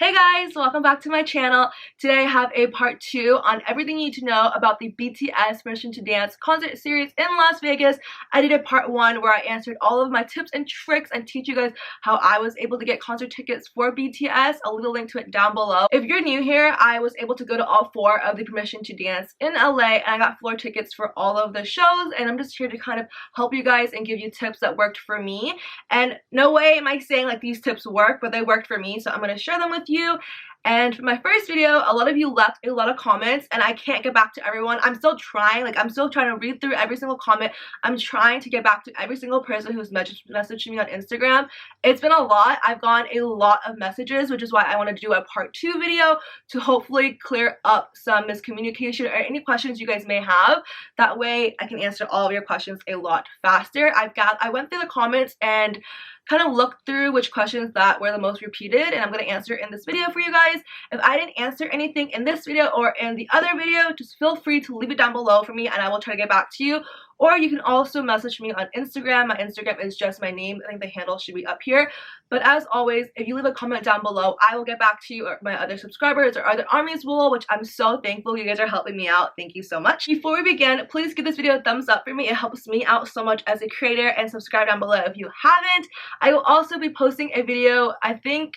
Hey guys, welcome back to my channel. Today I have a part 2 on everything you need to know about the BTS Permission to Dance concert series in Las Vegas. I did a part 1 where I answered all of my tips and tricks and teach you guys how I was able to get concert tickets for BTS. I'll leave a link to it down below. If you're new here, I was able to go to all 4 of the Permission to Dance in LA, and I got floor tickets for all of the shows, and I'm just here to kind of help you guys and give you tips that worked for me. And no way am I saying like these tips work, but they worked for me, so I'm going to share them with you. And for my first video, a lot of you left a lot of comments and I can't get back to everyone. I'm still trying to read through every single comment. I'm trying to get back to every single person who's messaged me on Instagram. It's been a lot. I've gotten a lot of messages, which is why I wanted to do a part 2 video to hopefully clear up some miscommunication or any questions you guys may have. That way I can answer all of your questions a lot faster. I went through the comments and kind of looked through which questions that were the most repeated, and I'm going to answer in this video for you guys. If I didn't answer anything in this video or in the other video, just feel free to leave it down below for me and I will try to get back to you. Or you can also message me on Instagram. My Instagram is just my name. I think the handle should be up here. But as always, if you leave a comment down below, I will get back to you, or my other subscribers or other armies will, which I'm so thankful. You guys are helping me out. Thank you so much. Before we begin, please give this video a thumbs up for me. It helps me out so much as a creator, and subscribe down below if you haven't. I will also be posting a video, I think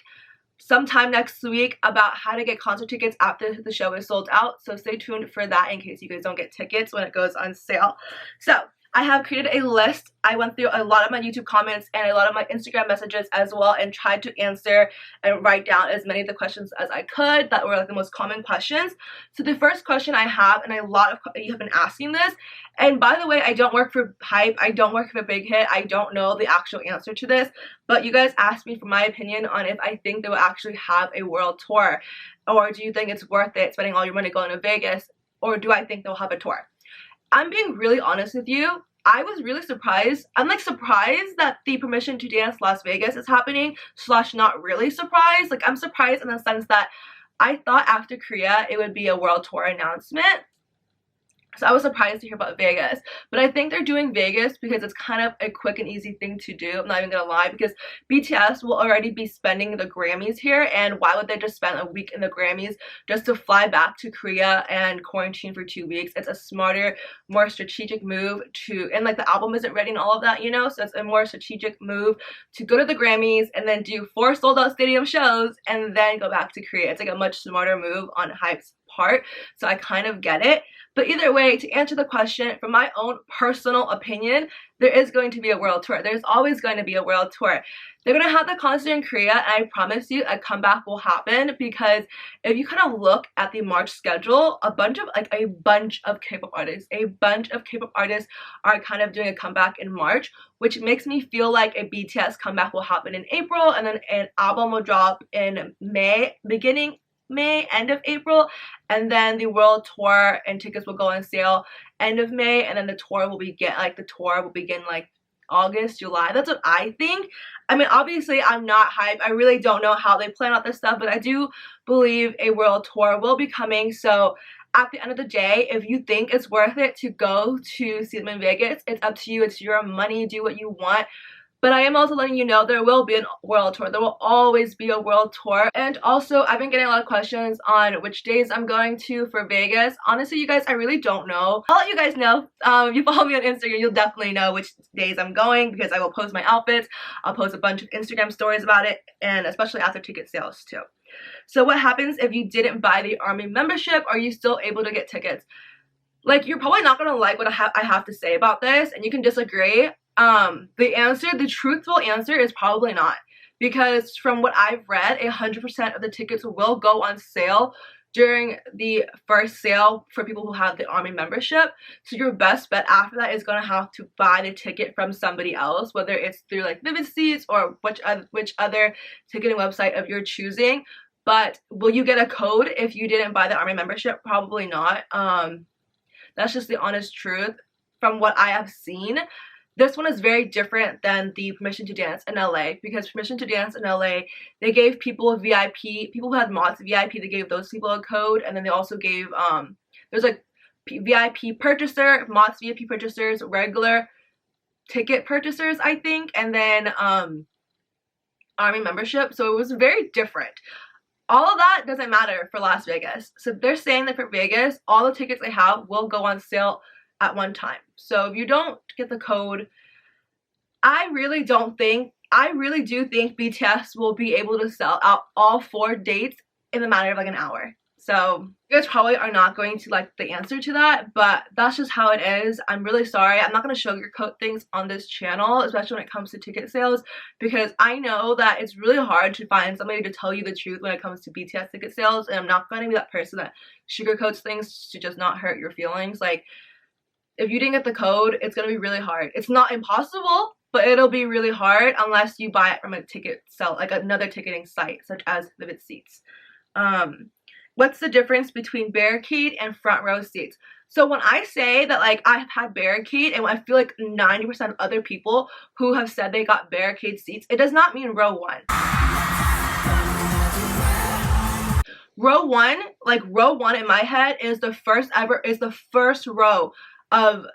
sometime next week, about how to get concert tickets after the show is sold out, so stay tuned for that in case you guys don't get tickets when it goes on sale. So I have created a list. I went through a lot of my YouTube comments and a lot of my Instagram messages as well, and tried to answer and write down as many of the questions as I could that were like the most common questions. So the first question I have, and a lot of you have been asking this, and by the way, I don't work for Hype, I don't work for Big Hit, I don't know the actual answer to this, but you guys asked me for my opinion on if I think they will actually have a world tour, or do you think it's worth it spending all your money going to Vegas, or do I think they'll have a tour? I'm being really honest with you. I was really surprised. I'm like surprised that the Permission to Dance Las Vegas is happening, slash not really surprised. Like, I'm surprised in the sense that I thought after Korea it would be a world tour announcement. So I was surprised to hear about Vegas, but I think they're doing Vegas because it's kind of a quick and easy thing to do. I'm not even gonna lie, because BTS will already be spending the Grammys here, and why would they just spend a week in the Grammys just to fly back to Korea and quarantine for 2 weeks? It's a smarter, more strategic move to, and like the album isn't ready and all of that, you know, so it's a more strategic move to go to the Grammys and then do 4 sold out stadium shows and then go back to Korea. It's like a much smarter move on Hype's part, so I kind of get it. But either way, to answer the question, from my own personal opinion, there is going to be a world tour. There's always going to be a world tour. They're going to have the concert in Korea, and I promise you a comeback will happen, because if you kind of look at the March schedule, a bunch of K-pop artists are kind of doing a comeback in March, which makes me feel like a BTS comeback will happen in April, and then an album will drop in May, beginning May, end of April, and then the world tour and tickets will go on sale end of May, and then the tour will begin like August, July. That's what I think. I mean, obviously I'm not Hype. I really don't know how they plan out this stuff, but I do believe a world tour will be coming. So at the end of the day, if you think it's worth it to go to see them in Vegas, it's up to you. It's your money. Do what you want. But I am also letting you know there will be a world tour. There will always be a world tour. And also, I've been getting a lot of questions on which days I'm going to for Vegas. Honestly, you guys, I really don't know. I'll let you guys know. If you follow me on Instagram, you'll definitely know which days I'm going, because I will post my outfits. I'll post a bunch of Instagram stories about it, and especially after ticket sales too. So what happens if you didn't buy the ARMY membership? Are you still able to get tickets? Like, you're probably not going to like what I have to say about this, and you can disagree. The truthful answer is probably not, because from what I've read, 100% of the tickets will go on sale during the first sale for people who have the ARMY membership. So your best bet after that is going to have to buy the ticket from somebody else, whether it's through like Vivid Seats or which other ticketing website of your choosing. But will you get a code if you didn't buy the ARMY membership? Probably not. That's just the honest truth from what I have seen. This one is very different than the Permission to Dance in LA, because Permission to Dance in LA, they gave people VIP, people who had mods VIP, they gave those people a code, and then they also gave, there's like VIP purchaser, mods VIP purchasers, regular ticket purchasers, I think, and then ARMY membership, so it was very different. all of that doesn't matter for Las Vegas. So they're saying that for Vegas, all the tickets they have will go on sale at one time. So if you don't get the code, I really do think BTS will be able to sell out all 4 dates in the matter of like an hour. So you guys probably are not going to like the answer to that, but that's just how it is. I'm really sorry. I'm not going to sugarcoat things on this channel, especially when it comes to ticket sales, because I know that it's really hard to find somebody to tell you the truth when it comes to BTS ticket sales, and I'm not going to be that person that sugarcoats things to just not hurt your feelings. Like, if you didn't get the code, it's going to be really hard. It's not impossible, but it'll be really hard unless you buy it from a ticket sell, like another ticketing site such as Vivid Seats. What's the difference between barricade and front row seats? So when I say that like I've had barricade, and I feel like 90% of other people who have said they got barricade seats, it does not mean row 1. Row 1, like row 1 in my head is the first row of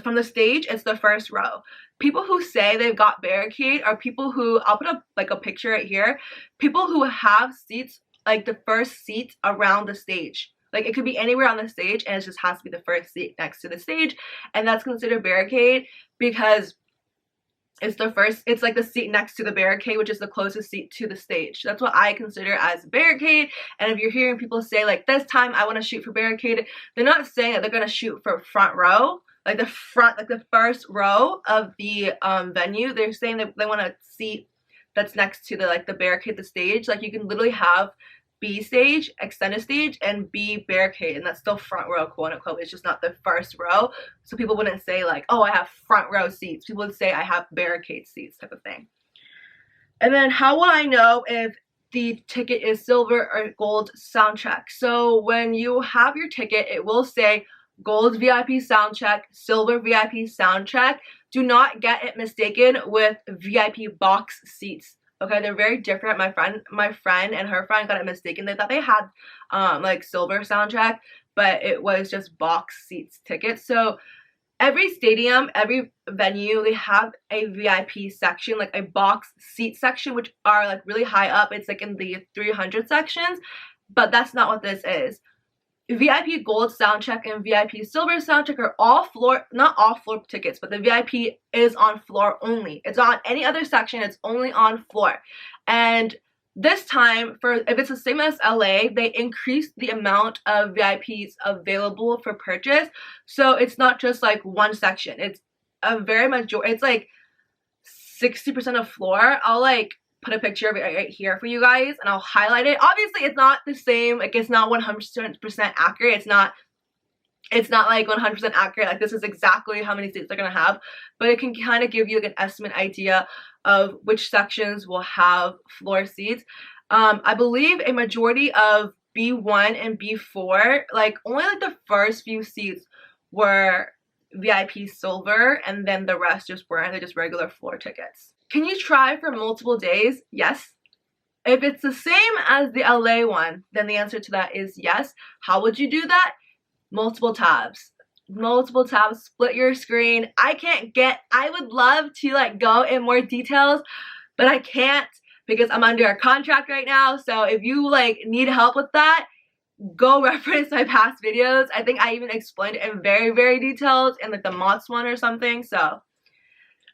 from the stage. It's the first row. People who say they've got barricade are people who, I'll put up like a picture right here, people who have seats, like the first seat around the stage. Like it could be anywhere on the stage, and it just has to be the first seat next to the stage, and that's considered barricade because it's like the seat next to the barricade, which is the closest seat to the stage. That's what I consider as barricade. And if you're hearing people say like, this time I want to shoot for barricade, they're not saying that they're going to shoot for front row, like the front, like the first row of the venue. They're saying that they want a seat that's next to the barricade, the stage. Like you can literally have B stage, extended stage, and B barricade, and that's still front row, quote unquote. It's just not the first row. So people wouldn't say like, oh, I have front row seats. People would say I have barricade seats, type of thing. And then how will I know if the ticket is silver or gold soundcheck? So when you have your ticket, it will say gold VIP soundcheck, silver VIP soundcheck. Do not get it mistaken with VIP box seats. Okay, they're very different. My friend and her friend got it mistaken. They thought they had like silver soundcheck, but it was just box seats tickets. So every stadium, every venue, they have a VIP section, like a box seat section, which are like really high up. It's like in the 300 sections, but that's not what this is. VIP gold soundcheck and VIP silver soundcheck are all floor, not all floor tickets, but the VIP is on floor only. It's not on any other section, it's only on floor. And this time, if it's the same as LA, they increased the amount of VIPs available for purchase. So it's not just like one section. It's a very majority, it's like 60% of floor. I'll like put a picture of it right here for you guys, and I'll highlight it. Obviously it's not the same, like it's not 100% accurate. It's not like 100% accurate, like this is exactly how many seats they're gonna have, but it can kind of give you like an estimate idea of which sections will have floor seats. I believe a majority of B1 and B4, like only like the first few seats were VIP silver, and then the rest just weren't. They're just regular floor tickets. Can you try for multiple days? Yes. If it's the same as the LA one, then the answer to that is yes. How would you do that? Multiple tabs. Multiple tabs, split your screen. I would love to like go in more details, but I can't because I'm under a contract right now. So if you like need help with that, go reference my past videos. I think I even explained it in very, very detailed in like the Mott's one or something. So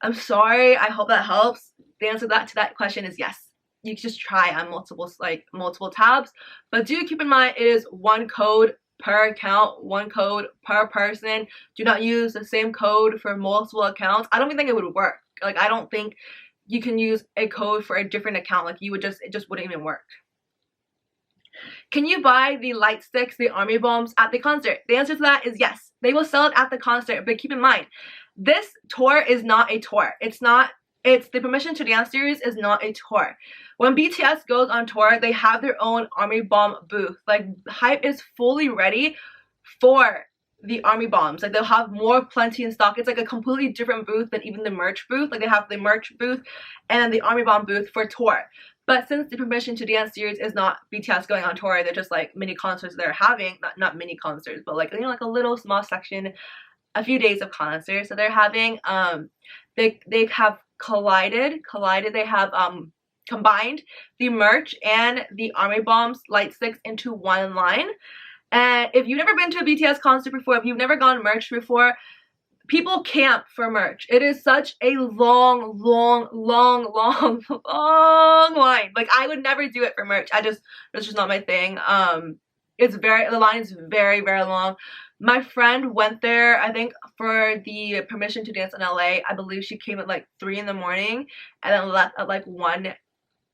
I'm sorry. I hope that helps. The answer to that question is yes. You can just try on multiple tabs, but do keep in mind it is one code per account, one code per person. Do not use the same code for multiple accounts. I don't even think it would work. Like I don't think you can use a code for a different account. Like it just wouldn't even work. Can you buy the light sticks, the army bombs at the concert? The answer to that is yes. They will sell it at the concert, but keep in mind, this tour is not a tour. It's the Permission to Dance series is not a tour. When BTS goes on tour, they have their own army bomb booth. Like Hype is fully ready for the army bombs. Like they'll have plenty in stock. It's like a completely different booth than even the merch booth. Like they have the merch booth and the army bomb booth for tour. But since the Permission to Dance series is not BTS going on tour, they're just like mini concerts they're having. Not mini concerts, but like, you know, like a little small section, a few days of concerts. So they're having, they have collided. They have combined the merch and the Army Bombs light sticks into one line. And if you've never been to a BTS concert before, if you've never gone merch before, people camp for merch. It is such a long line. Like, I would never do it for merch. It's just not my thing. The line is very long. My friend went there, I think, for the Permission to Dance in LA. I believe she came at like 3 in the morning and then left at like 1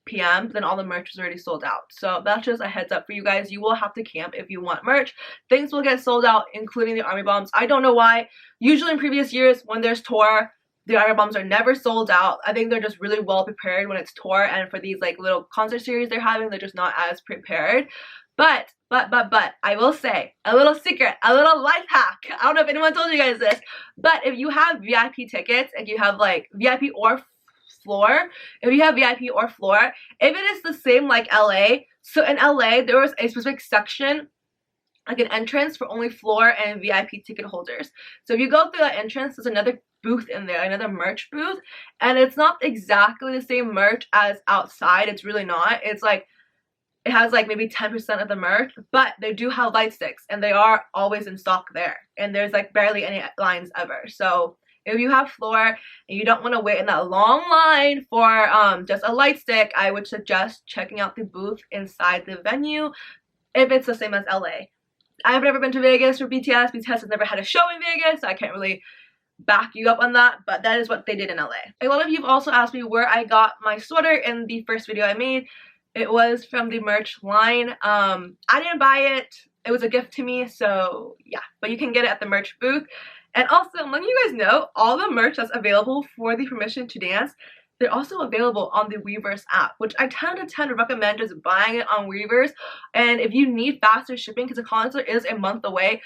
p.m. Then all the merch was already sold out. So that's just a heads up for you guys. You will have to camp if you want merch. Things will get sold out, including the Army Bombs. I don't know why. Usually in previous years when there's tour, the Army Bombs are never sold out. I think they're just really well prepared when it's tour, and for these like little concert series they're having, they're just not as prepared. But I will say a little secret, a little life hack. I don't know if anyone told you guys this, but if you have VIP tickets, if you have like VIP or floor, if you have VIP or floor, if it is the same like LA, so in LA there was a specific section, like an entrance for only floor and VIP ticket holders. So if you go through that entrance, there's another booth in there, another merch booth, and it's not exactly the same merch as outside. It's really not. It's like it has like maybe 10% of the merch, but they do have light sticks and they are always in stock there, and there's like barely any lines ever. So if you have floor and you don't want to wait in that long line for just a light stick, I would suggest checking out the booth inside the venue if it's the same as LA. I've never been to Vegas for BTS. BTS has never had a show in Vegas, so I can't really back you up on that, but that is what they did in LA. A lot of you have also asked me where I got my sweater in the first video I made. It was from the merch line. I didn't buy it. It was a gift to me, so yeah. But you can get it at the merch booth. And also, I'm letting you guys know, all the merch that's available for the Permission to Dance, they're also available on the Weverse app, which I 10 out of 10 recommend just buying it on Weverse. And if you need faster shipping, because the concert is a month away,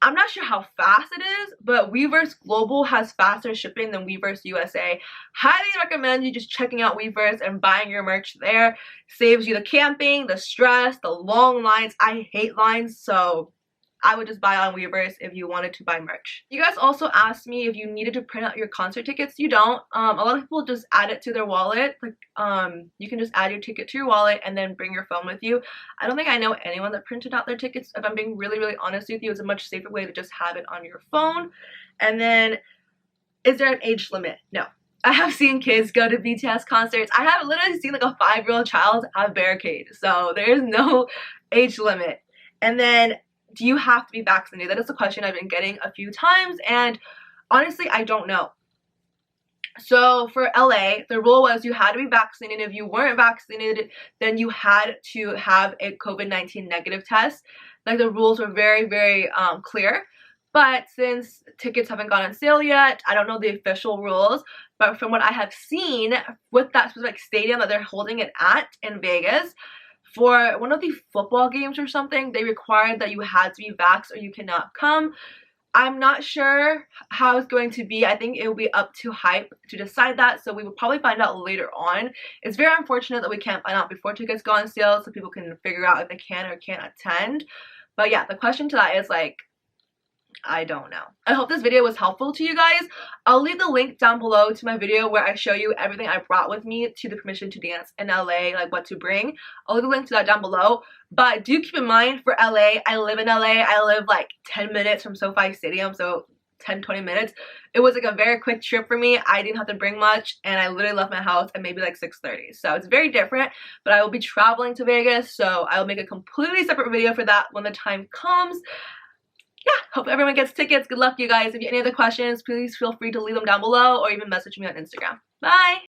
I'm not sure how fast it is, but Weverse Global has faster shipping than Weverse USA. Highly recommend you just checking out Weverse and buying your merch there. Saves you the camping, the stress, the long lines. I hate lines, so I would just buy on Weverse if you wanted to buy merch. You guys also asked me if you needed to print out your concert tickets. You don't. A lot of people just add it to their wallet. Like, you can just add your ticket to your wallet and then bring your phone with you. I don't think I know anyone that printed out their tickets. If I'm being really honest with you, it's a much safer way to just have it on your phone. And then, is there an age limit? No. I have seen kids go to BTS concerts. I have literally seen like a 5-year-old child have barricade. So there is no age limit. And then, do you have to be vaccinated? That is a question I've been getting a few times, and honestly, I don't know. So for LA, the rule was you had to be vaccinated. If you weren't vaccinated, then you had to have a COVID-19 negative test. Like, the rules were very clear. But since tickets haven't gone on sale yet, I don't know the official rules. But from what I have seen with that specific stadium that they're holding it at in Vegas, for one of the football games or something, they required that you had to be vaxxed or you cannot come. I'm not sure how it's going to be. I think it will be up to Hype to decide that, so we will probably find out later on. It's very unfortunate that we can't find out before tickets go on sale so people can figure out if they can or can't attend. But yeah, the question to that is like, I don't know. I hope this video was helpful to you guys. I'll leave the link down below to my video where I show you everything I brought with me to the Permission to Dance in LA, like what to bring. I'll leave the link to that down below. But do keep in mind, for LA, I live in LA. I live like 10 minutes from SoFi Stadium, so 10-20 minutes. It was like a very quick trip for me. I didn't have to bring much, and I literally left my house at maybe like 6:30. So it's very different, but I will be traveling to Vegas, so I will make a completely separate video for that when the time comes. Yeah, hope everyone gets tickets. Good luck, you guys. If you have any other questions, please feel free to leave them down below or even message me on Instagram. Bye!